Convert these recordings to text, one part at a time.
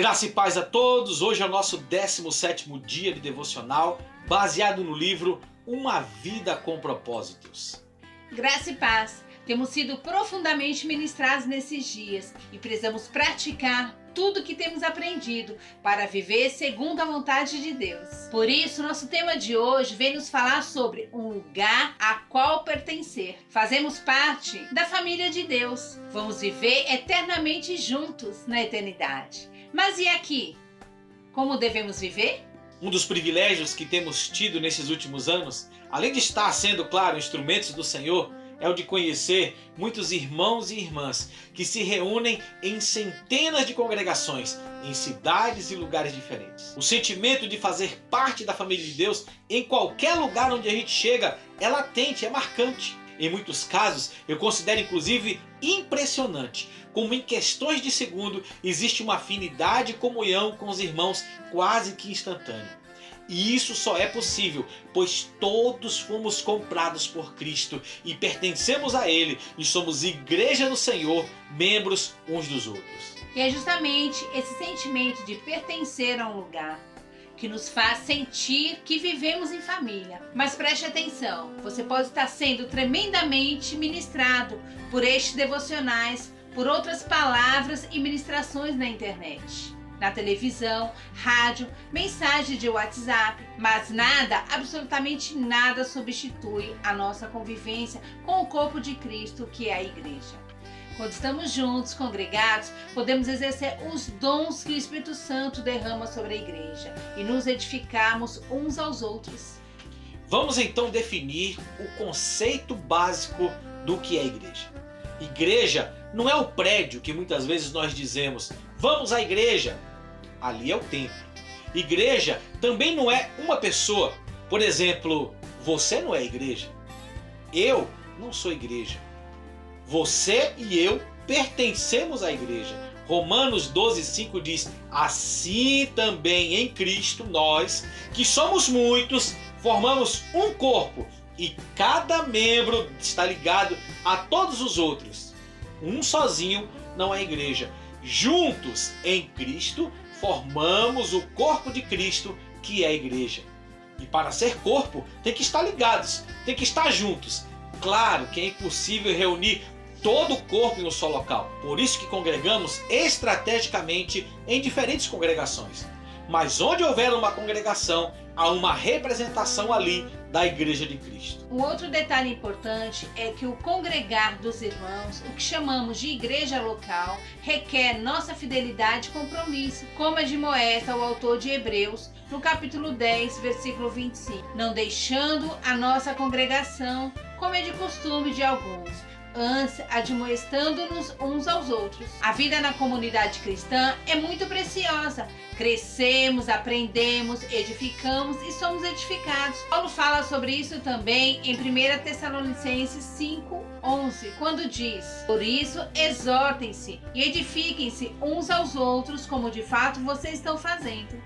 Graça e paz a todos. Hoje é o nosso 17º dia de devocional, baseado no livro Uma Vida com Propósitos. Graça e paz. Temos sido profundamente ministrados nesses dias e precisamos praticar tudo o que temos aprendido para viver segundo a vontade de Deus. Por isso, nosso tema de hoje vem nos falar sobre um lugar a qual pertencer. Fazemos parte da família de Deus. Vamos viver eternamente juntos na eternidade. Mas e aqui? Como devemos viver? Um dos privilégios que temos tido nesses últimos anos, além de estar sendo, claro, instrumentos do Senhor, é o de conhecer muitos irmãos e irmãs que se reúnem em centenas de congregações, em cidades e lugares diferentes. O sentimento de fazer parte da família de Deus em qualquer lugar onde a gente chega é latente, é marcante. Em muitos casos, eu considero inclusive impressionante como em questões de segundo existe uma afinidade e comunhão com os irmãos quase que instantânea. E isso só é possível, pois todos fomos comprados por Cristo e pertencemos a Ele e somos igreja do Senhor, membros uns dos outros. E é justamente esse sentimento de pertencer a um lugar que nos faz sentir que vivemos em família. Mas preste atenção, você pode estar sendo tremendamente ministrado por estes devocionais, por outras palavras e ministrações na internet, na televisão, rádio, mensagem de WhatsApp, mas nada, absolutamente nada substitui a nossa convivência com o corpo de Cristo, que é a igreja. Quando estamos juntos, congregados, podemos exercer os dons que o Espírito Santo derrama sobre a igreja e nos edificarmos uns aos outros. Vamos então definir o conceito básico do que é igreja. Igreja não é o prédio que muitas vezes nós dizemos, vamos à igreja. Ali é o templo. Igreja também não é uma pessoa. Por exemplo, você não é igreja. Eu não sou igreja. Você e eu pertencemos à igreja. Romanos 12:5 diz, assim também em Cristo nós, que somos muitos, formamos um corpo e cada membro está ligado a todos os outros. Um sozinho não é igreja. Juntos em Cristo formamos o corpo de Cristo, que é a igreja. E para ser corpo, tem que estar ligados, tem que estar juntos. Claro que é impossível reunir todo o corpo em um só local. Por isso que congregamos estrategicamente em diferentes congregações. Mas onde houver uma congregação, há uma representação ali da Igreja de Cristo. Um outro detalhe importante é que o congregar dos irmãos, o que chamamos de igreja local, requer nossa fidelidade e compromisso, como admoesta o autor de Hebreus, no capítulo 10, versículo 25. Não deixando a nossa congregação, como é de costume de alguns, antes admoestando-nos uns aos outros. A vida na comunidade cristã é muito preciosa. Crescemos, aprendemos, edificamos e somos edificados. Paulo fala sobre isso também em 1 Tessalonicenses 5:11, quando diz: por isso, exortem-se e edifiquem-se uns aos outros, como de fato vocês estão fazendo.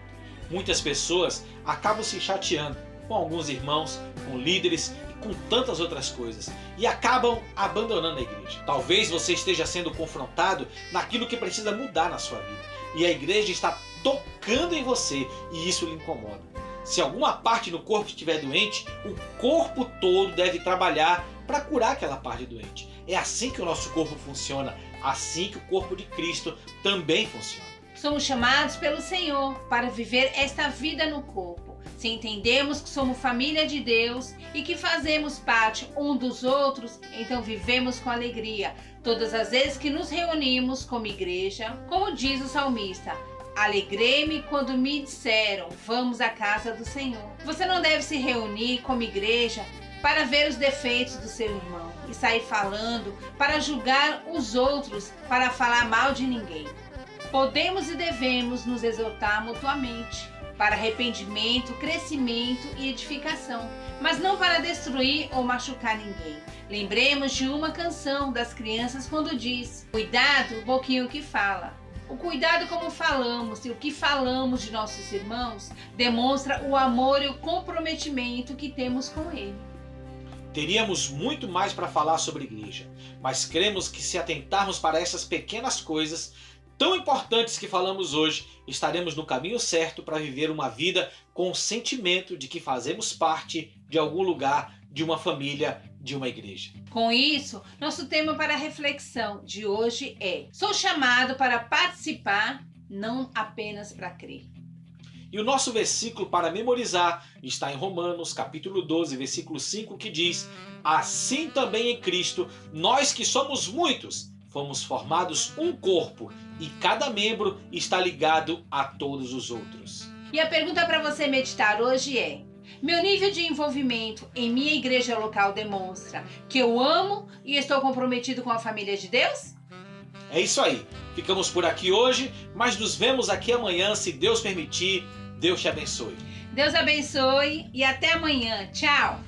Muitas pessoas acabam se chateando com alguns irmãos, com líderes e com tantas outras coisas, e acabam abandonando a igreja. Talvez você esteja sendo confrontado naquilo que precisa mudar na sua vida, e a igreja está tocando em você e isso lhe incomoda. Se alguma parte no corpo estiver doente, o corpo todo deve trabalhar para curar aquela parte doente. É assim que o nosso corpo funciona, assim que o corpo de Cristo também funciona. Somos chamados pelo Senhor para viver esta vida no corpo. Se entendemos que somos família de Deus e que fazemos parte um dos outros, então vivemos com alegria todas as vezes que nos reunimos como igreja. Como diz o salmista, alegrei-me quando me disseram, vamos à casa do Senhor. Você não deve se reunir como igreja para ver os defeitos do seu irmão e sair falando para julgar os outros, para falar mal de ninguém. Podemos e devemos nos exortar mutuamente para arrependimento, crescimento e edificação, mas não para destruir ou machucar ninguém. Lembremos de uma canção das crianças quando diz: cuidado, boquinho que fala. O cuidado como falamos e o que falamos de nossos irmãos demonstra o amor e o comprometimento que temos com ele. Teríamos muito mais para falar sobre igreja, mas cremos que se atentarmos para essas pequenas coisas, tão importantes que falamos hoje, estaremos no caminho certo para viver uma vida com o sentimento de que fazemos parte de algum lugar, de uma família, de uma igreja. Com isso, nosso tema para a reflexão de hoje é: sou chamado para participar, não apenas para crer. E o nosso versículo para memorizar está em Romanos, capítulo 12, versículo 5, que diz: assim também em Cristo, nós que somos muitos, fomos formados um corpo, e cada membro está ligado a todos os outros. E a pergunta para você meditar hoje é: meu nível de envolvimento em minha igreja local demonstra que eu amo e estou comprometido com a família de Deus? É isso aí. Ficamos por aqui hoje, mas nos vemos aqui amanhã, se Deus permitir. Deus te abençoe. Deus abençoe e até amanhã. Tchau!